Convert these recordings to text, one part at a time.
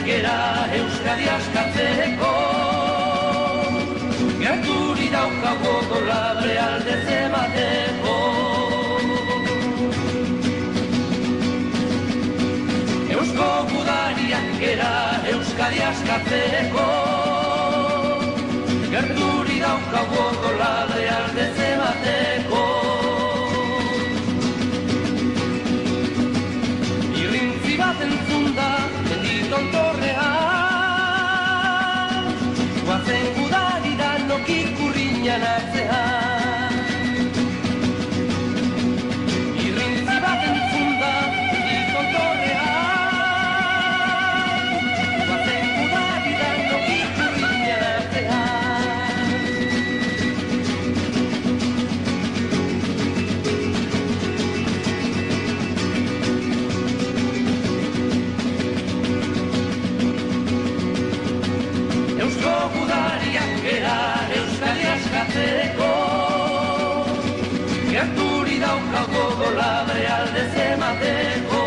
gera Euskadi askatzeko. Gerturi daukago dolabre aldez emateko. Eusko gudariak gera Euskadi askatzeko. Gerturi daukago dolabre aldez emateko. Irrintzi bat entzunda menditon torrean, guazen gudarira nokik urriñan atzean. Irrintzi bat entzunda menditon torrean, guazen gudarira nokik urriñan atzean. Eusko gudariak gera Euskadi askatzeko. Gerturi daukago dolabre aldez emateko.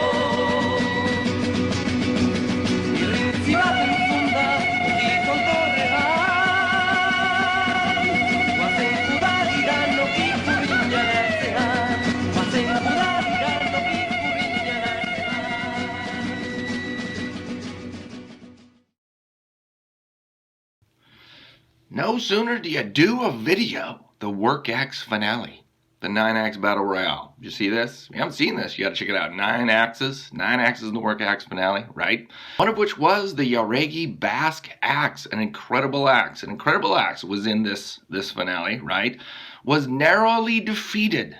Irrintzi bat entzunda menditon torrean, guazen gudarira nokik urriñan atzean. Guazen gudarira nokik urriñan atzean. No sooner do you do a video, the Work Axe finale, the 9-axe battle royale. Did you see this? If you haven't seen this, you gotta check it out. 9 axes in the Work Axe finale, right? One of which was the Yaregi Basque axe, an incredible axe. An incredible axe was in this finale, right? Was narrowly defeated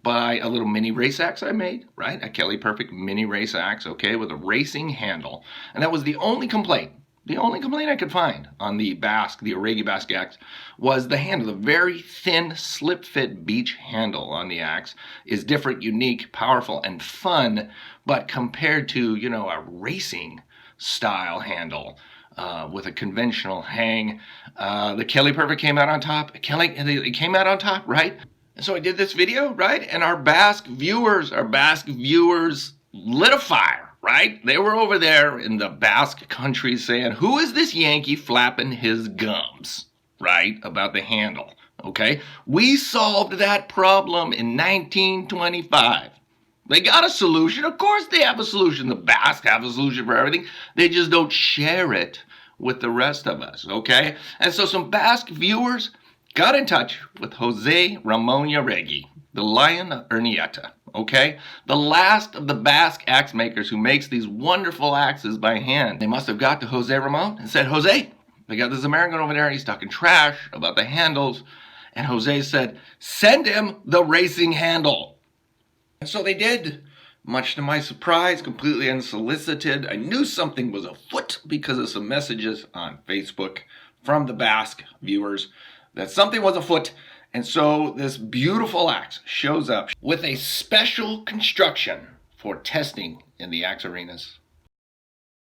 by a little mini race axe I made, right? A Kelly Perfect mini race axe, okay, with a racing handle. And that was the only complaint. The only complaint I could find on the Yaregi Basque axe, was the handle. The very thin, slip-fit beach handle on the axe is different, unique, powerful, and fun, but compared to, a racing style handle with a conventional hang, the Kelly Perfect came out on top. It came out on top, right? And so I did this video, right? And our Basque viewers lit a fire. Right? They were over there in the Basque country saying, who is this Yankee flapping his gums, right, about the handle, okay? We solved that problem in 1925. They got a solution. Of course they have a solution. The Basque have a solution for everything. They just don't share it with the rest of us, okay? And so some Basque viewers got in touch with Jose Ramon Yaregi, the Lion of Urnieta. Okay? The last of the Basque axe makers who makes these wonderful axes by hand. They must have got to Jose Ramon and said, Jose, they got this American over there, he's talking trash about the handles. And Jose said, send him the racing handle. And so they did. Much to my surprise, completely unsolicited. I knew something was afoot because of some messages on Facebook from the Basque viewers that something was afoot. And so this beautiful axe shows up with a special construction for testing in the axe arenas.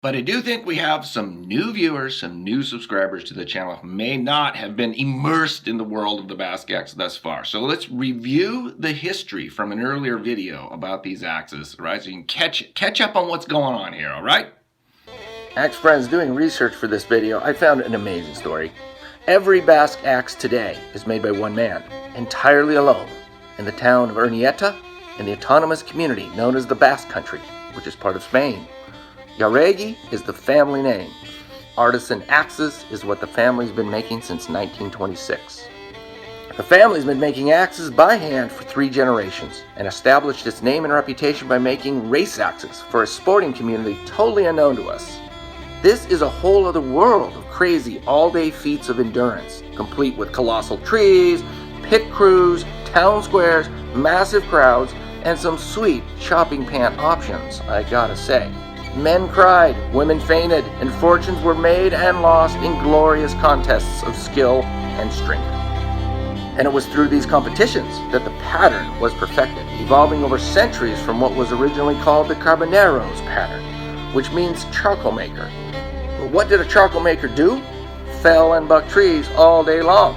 But I do think we have some new viewers, some new subscribers to the channel who may not have been immersed in the world of the Basque axe thus far. So let's review the history from an earlier video about these axes, right? So you can catch up on what's going on here, all right? Axe friends, doing research for this video, I found an amazing story. Every Basque axe today is made by one man, entirely alone, in the town of Urnieta, in the autonomous community known as the Basque Country, which is part of Spain. Yaregi is the family name. Artisan axes is what the family's been making since 1926. The family's been making axes by hand for 3 generations and established its name and reputation by making race axes for a sporting community totally unknown to us. This is a whole other world of crazy all-day feats of endurance, complete with colossal trees, pit crews, town squares, massive crowds, and some sweet shopping pant options, I gotta say. Men cried, women fainted, and fortunes were made and lost in glorious contests of skill and strength. And it was through these competitions that the pattern was perfected, evolving over centuries from what was originally called the Carboneros pattern, which means charcoal maker. But what did a charcoal maker do? Fell and buck trees all day long.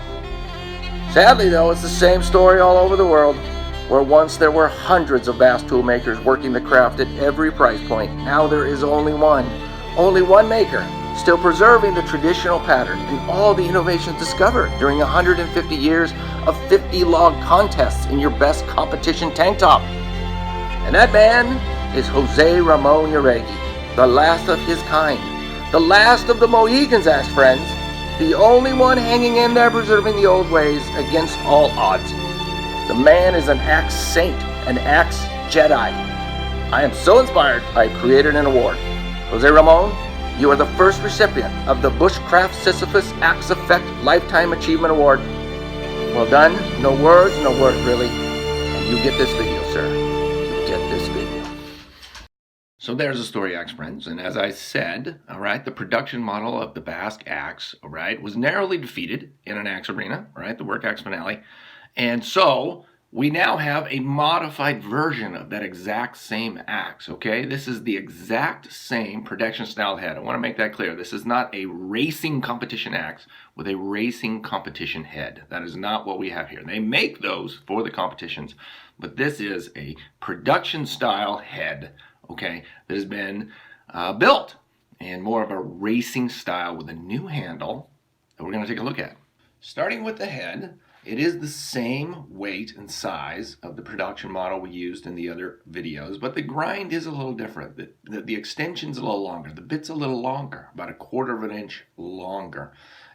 Sadly though, it's the same story all over the world. Where once there were hundreds of Basque tool makers working the craft at every price point, now there is only one maker, still preserving the traditional pattern and all the innovations discovered during 150 years of 50 log contests in your best competition tank top. And that man is Jose Ramon Uregi, the last of his kind, the last of the Mohicans, axe friends, the only one hanging in there preserving the old ways against all odds. The man is an axe saint, an axe Jedi. I am so inspired, I created an award. Jose Ramon, you are the first recipient of the Bushcraft Sisyphus Axe Effect Lifetime Achievement Award. Well done. No words really. And you get this video, sir. You get this video. So there's the story, axe friends. And as I said, all right, the production model of the Basque axe, all right, was narrowly defeated in an axe arena, all right, the work axe finale. And so we now have a modified version of that exact same axe, okay? This is the exact same production style head. I want to make that clear. This is not a racing competition axe with a racing competition head. That is not what we have here. They make those for the competitions, but this is a production style head, okay, that has been built in more of a racing style with a new handle that we're going to take a look at. Starting with the head, it is the same weight and size of the production model we used in the other videos, but the grind is a little different. The extension's a little longer. The bit's a little longer, about 1/4 of an inch longer.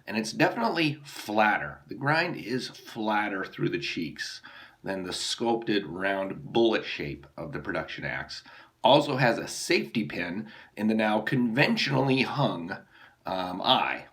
And it's definitely flatter. The grind is flatter through the cheeks than the sculpted round bullet shape of the production axe. Also has a safety pin in the now conventionally hung eye.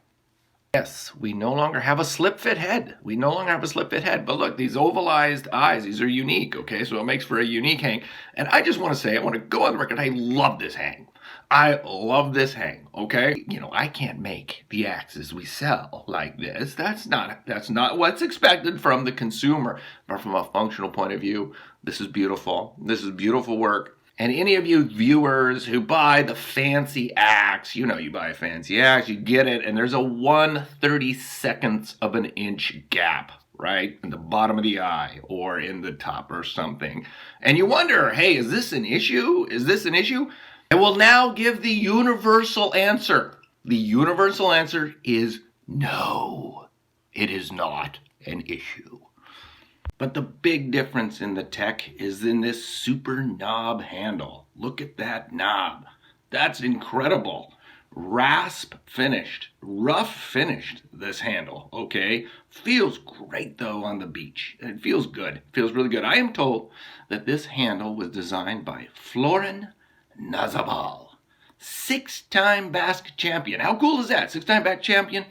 Yes, we no longer have a slip fit head. But look, these ovalized eyes, these are unique, okay? So it makes for a unique hang. And I just want to say, I want to go on the record, I love this hang. I love this hang, okay? You know, I can't make the axes we sell like this. That's not what's expected from the consumer. But from a functional point of view, this is beautiful. This is beautiful work. And any of you viewers who buy the fancy axe, you know you buy a fancy axe, you get it, and there's a 1/32 of an inch gap, right? In the bottom of the eye or in the top or something. And you wonder, hey, is this an issue? I will now give the universal answer. The universal answer is no. It is not an issue. But the big difference in the tech is in this super knob handle. Look at that knob. That's incredible. Rough finished, this handle, okay? Feels great though on the beach. It feels good, feels really good. I am told that this handle was designed by Florin Nazabal, 6-time Basque champion. How cool is that? 6-time Basque champion,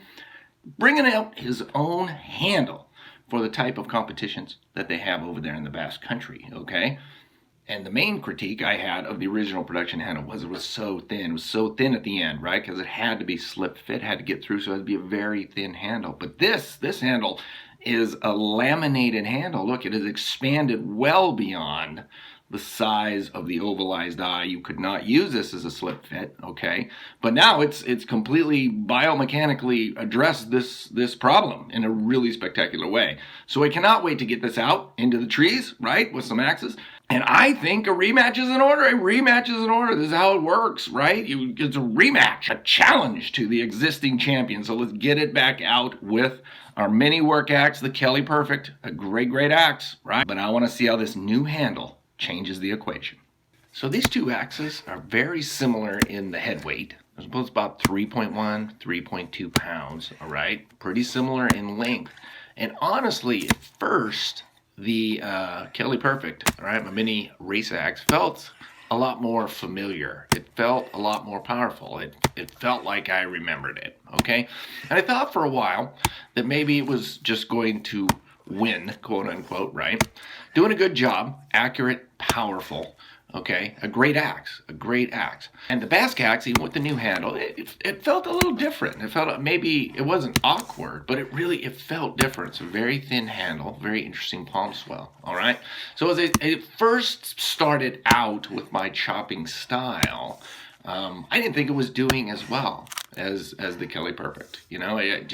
bringing out his own handle for the type of competitions that they have over there in the Basque country, okay? And the main critique I had of the original production handle was it was so thin. It was so thin at the end, right? Because it had to be slip fit, had to get through, so it had to be a very thin handle. But this handle is a laminated handle. Look, it is expanded well beyond the size of the ovalized eye. You could not use this as a slip fit, okay? But now it's completely biomechanically addressed this problem in a really spectacular way. So I cannot wait to get this out into the trees, right, with some axes. And I think a rematch is in order. This is how it works, right? It's a rematch, a challenge to the existing champion. So let's get it back out with our mini work axe, the Kelly Perfect, a great axe, right? But I want to see how this new handle changes the equation. So these two axes are very similar in the head weight. They're both about 3.1, 3.2 pounds, all right? Pretty similar in length. And honestly, at first, the Kelly Perfect, all right, my mini race axe, felt a lot more familiar. It felt a lot more powerful. It felt like I remembered it, okay? And I thought for a while that maybe it was just going to win, quote unquote, right? Doing a good job, accurate, powerful, okay? A great axe. And the Basque axe, even with the new handle, it felt a little different. It felt, maybe it wasn't awkward, but it felt different. It's a very thin handle, very interesting palm swell, all right? So as I first started out with my chopping style, I didn't think it was doing as well as the Kelly Perfect. You know, it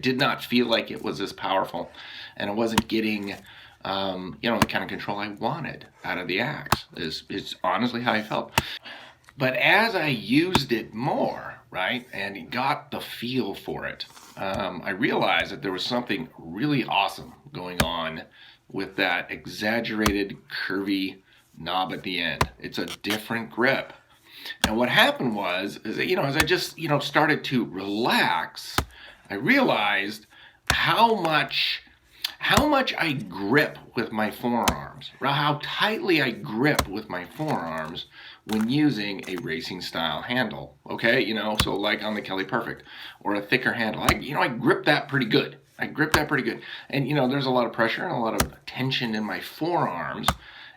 did not feel like it was as powerful, and it wasn't getting the kind of control I wanted out of the axe. Is honestly how I felt. But as I used it more, right, and got the feel for it, I realized that there was something really awesome going on with that exaggerated, curvy knob at the end. It's a different grip. And what happened is that, as I just, started to relax, I realized how much I grip with my forearms, how tightly I grip with my forearms when using a racing style handle. Okay, so like on the Kelly Perfect or a thicker handle, I grip that pretty good. And there's a lot of pressure and a lot of tension in my forearms.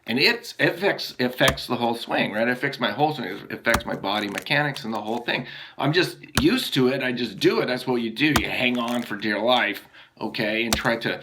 And it affects the whole swing, right? It affects my whole swing. It affects my body mechanics and the whole thing. I'm just used to it. I just do it. That's what you do. You hang on for dear life, okay, and try to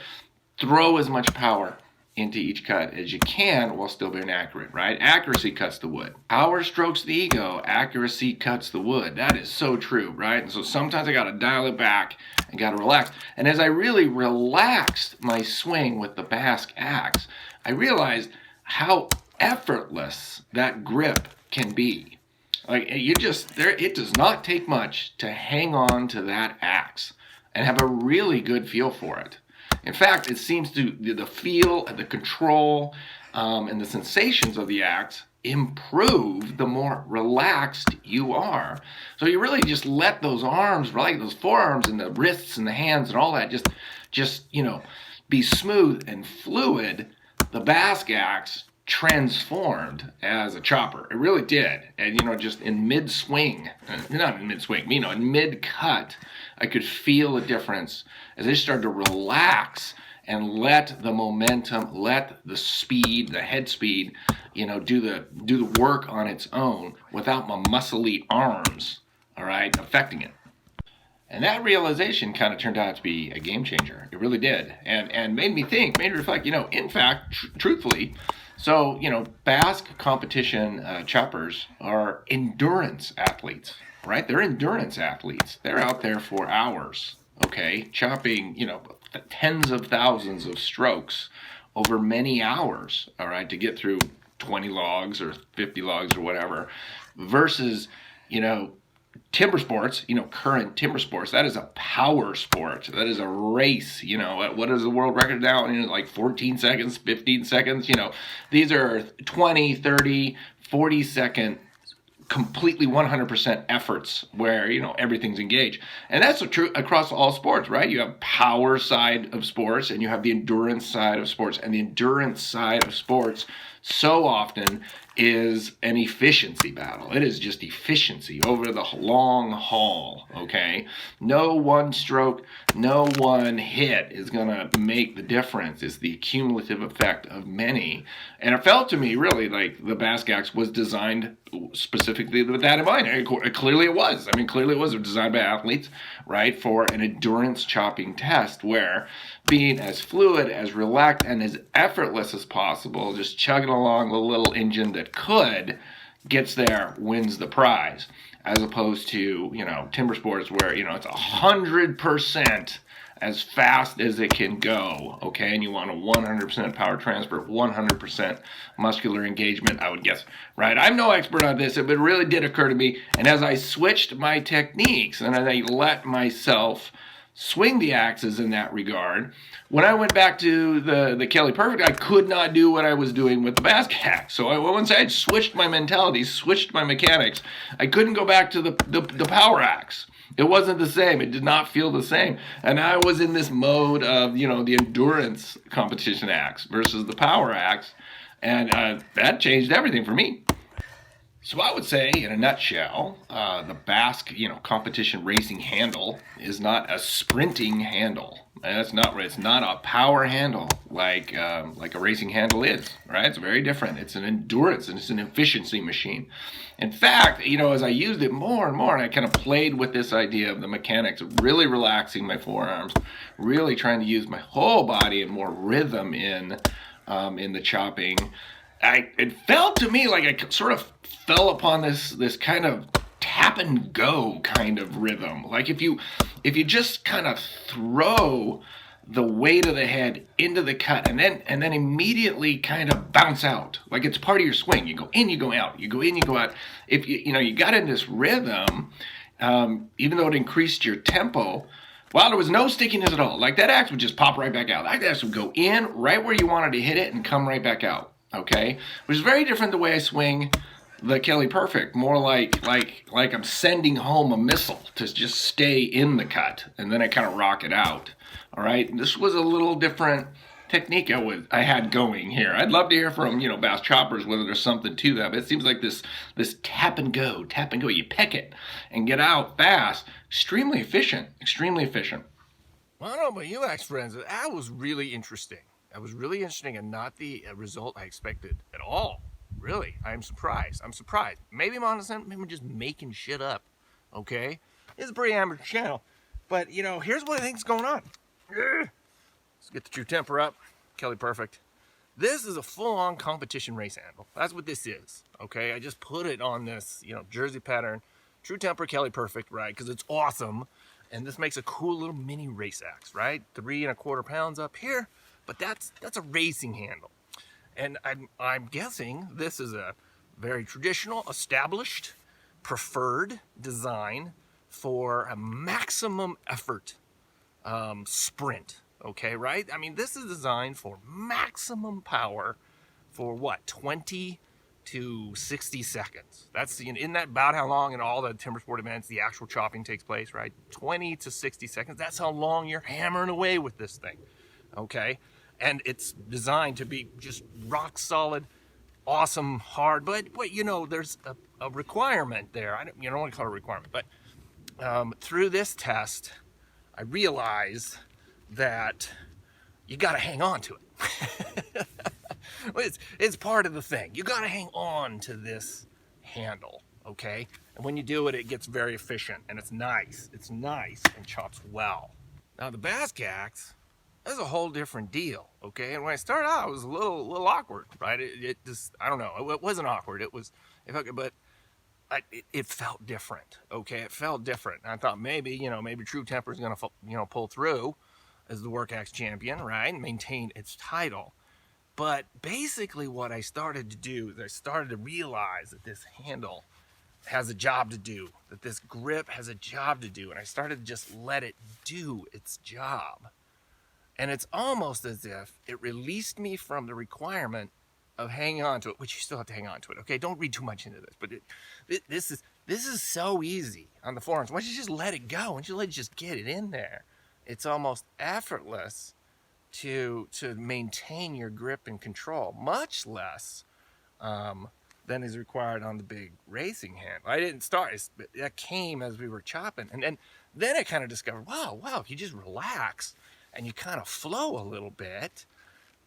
throw as much power into each cut as you can while still being accurate, right? Accuracy cuts the wood. Power strokes the ego. Accuracy cuts the wood. That is so true, right? And so sometimes I got to dial it back and got to relax. And as I really relaxed my swing with the Basque axe, I realized how effortless that grip can be. It does not take much to hang on to that axe and have a really good feel for it. In fact, it seems to the feel and the control and the sensations of the axe improve the more relaxed you are. So you really just let those arms, right, those forearms and the wrists and the hands and all that just be smooth and fluid. The Basque axe transformed as a chopper. It really did. And, just in mid-swing, not in mid-swing, in mid-cut, I could feel a difference as I started to relax and let the momentum, let the speed, the head speed, do the work on its own without my muscly arms, all right, affecting it. And that realization kind of turned out to be a game changer. It really did. And made me reflect, in fact, truthfully, so, Basque competition choppers are endurance athletes, right? They're endurance athletes. They're out there for hours, okay, chopping, tens of thousands of strokes over many hours, all right, to get through 20 logs or 50 logs or whatever, versus, timber sports, current timber sports, that is a power sport. That is a race. What is the world record now? Like 14 seconds, 15 seconds. These are 20, 30, 40-second completely 100% efforts where, everything's engaged. And that's true across all sports, right? You have power side of sports and you have the endurance side of sports. And the endurance side of sports so often is an efficiency battle. It is just efficiency over the long haul, okay? No one stroke, no one hit is going to make the difference. It's the cumulative effect of many. And it felt to me really like the Basque axe was designed specifically with that in mind. Clearly it was. Clearly it was designed by athletes, right, for an endurance chopping test where being as fluid, as relaxed, and as effortless as possible, just chugging along the little engine that could, gets there, wins the prize, as opposed to, timber sports where, it's 100% as fast as it can go, okay, and you want a 100% power transfer, 100% muscular engagement, I would guess, right? I'm no expert on this, but it really did occur to me, and as I switched my techniques, and I let myself swing the axes in that regard, when I went back to the Kelly Perfect, I could not do what I was doing with the Basque axe. So once I had switched my mentality, switched my mechanics, I couldn't go back to the power axe. It wasn't the same. It did not feel the same. And I was in this mode of, the endurance competition axe versus the power axe. And that changed everything for me. So I would say, in a nutshell, the Basque, competition racing handle is not a sprinting handle. That's not right. It's not a power handle like a racing handle is, right? It's very different. It's an endurance and it's an efficiency machine. In fact, as I used it more and more, and I kind of played with this idea of the mechanics of really relaxing my forearms, really trying to use my whole body and more rhythm in the chopping, it felt to me like I sort of fell upon this kind of tap and go kind of rhythm. Like if you just kind of throw the weight of the head into the cut, and then immediately kind of bounce out like it's part of your swing. You go in, you go out, you go in, you go out. If you got in this rhythm, even though it increased your tempo, well, there was no stickiness at all. Like that axe would just pop right back out. That axe would go in right where you wanted to hit it and come right back out. Okay, which is very different the way I swing the Kelly Perfect. More like I'm sending home a missile to just stay in the cut, and then I kind of rock it out. All right, this was a little different technique I had going here. I'd love to hear from Basque choppers whether there's something to that. But it seems like this tap and go. You peck it and get out fast. Extremely efficient. Well, I don't know about you, axe friends. That was really interesting. That was really interesting and not the result I expected at all. Really, I'm surprised. Maybe I'm on the maybe I'm just making shit up. Okay, it's a pretty amateur channel, but here's what I think's going on. Let's get the true temper up. Kelly Perfect. This is a full-on competition race handle. That's what this is. Okay, I just put it on this, jersey pattern, true temper Kelly Perfect, right? Because it's awesome, and this makes a cool little mini race axe, right? 3¼ pounds up here, but that's a racing handle. And I'm guessing this is a very traditional, established, preferred design for a maximum effort sprint. Okay, right? I mean, this is designed for maximum power for what, 20 to 60 seconds. That's in that about how long in all the timber sport events the actual chopping takes place, right? 20 to 60 seconds. That's how long you're hammering away with this thing. Okay. And it's designed to be just rock solid, awesome, hard. But there's a requirement there. I don't want to call it a requirement, but through this test, I realized that you got to hang on to it. It's part of the thing. You got to hang on to this handle, okay? And when you do it, it gets very efficient, and it's nice. It's nice and chops well. Now, the Basque axe, that's a whole different deal, okay? And when I started out, it was a little awkward, right? It just, I don't know. It wasn't awkward. It felt different, okay? It felt different. And I thought maybe True Temper is going to, pull through as the work axe champion, right? And maintain its title. But basically what I started to do is I started to realize that this handle has a job to do, that this grip has a job to do. And I started to just let it do its job. And it's almost as if it released me from the requirement of hanging on to it, which you still have to hang on to it. Okay, don't read too much into this, but this is so easy on the forums. Once you just let it go, once you let it just get it in there, it's almost effortless to maintain your grip and control, much less than is required on the big racing hand. I didn't start; that came as we were chopping, and then I kind of discovered, wow, if you just relax and you kind of flow a little bit.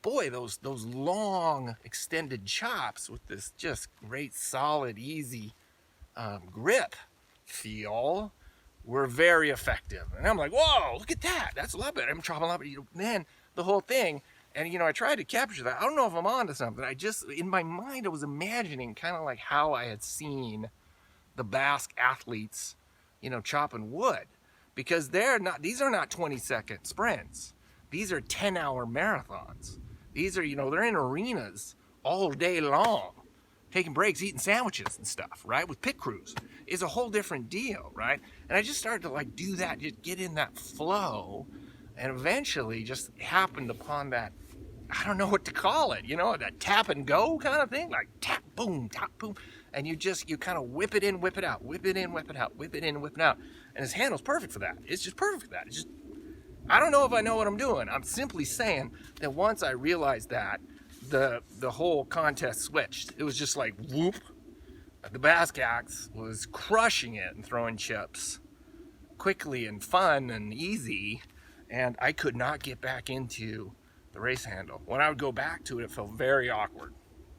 Boy, those long extended chops with this just great, solid, easy grip feel were very effective. And I'm like, whoa, look at that. That's a lot better. I'm chopping a lot better. Then the whole thing, and I tried to capture that. I don't know if I'm onto something. I just, in my mind, I was imagining kind of like how I had seen the Basque athletes, chopping wood. Because these are not 20-second sprints. These are 10-hour marathons. These are, they're in arenas all day long, taking breaks, eating sandwiches and stuff, right? With pit crews. It's a whole different deal, right? And I just started to do that, just get in that flow, and eventually just happened upon that, I don't know what to call it, that tap and go kind of thing, like tap, boom, and you kind of whip it in, whip it out, whip it in, whip it out, whip it in, whip it out. And his handle's perfect for that. It's just perfect for that. It's just, I don't know if I know what I'm doing. I'm simply saying that once I realized that, the whole contest switched. It was just like, whoop. The Basque axe was crushing it and throwing chips quickly and fun and easy, and I could not get back into the race handle. When I would go back to it, it felt very awkward.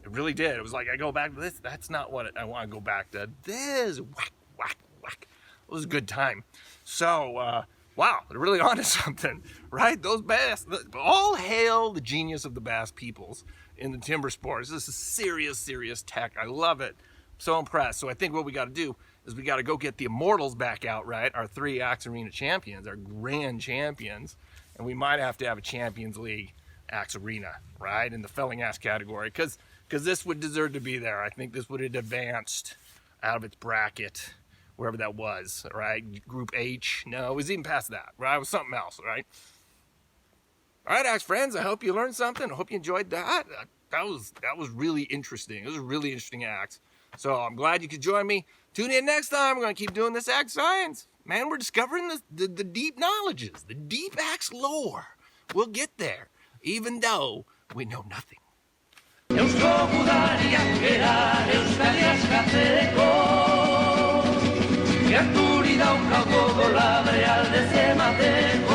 It really did. It was like, I go back to this, that's not what I want to go back to. This, whack, whack, whack. It was a good time. So, wow, they're really onto something, right? Those Basque, all hail the genius of the Basque peoples in the timber sports. This is serious tech. I love it. So impressed. So I think what we got to do is we got to go get the Immortals back out, right? Our 3 Axe Arena champions, our grand champions, and we might have to have a Champions League axe arena, right, in the felling axe category, because this would deserve to be there. I think this would have advanced out of its bracket, wherever that was, right? Group H. No, it was even past that, right? It was something else, right? All right, axe friends, I hope you learned something. I hope you enjoyed that. That was really interesting. It was a really interesting axe. So I'm glad you could join me. Tune in next time. We're going to keep doing this axe science. Man, we're discovering the deep knowledges, the deep axe lore. We'll get there, even though we know nothing. Eusko gudariak gera euskadi askatzeko Gerturi daukago doladre aldez emateko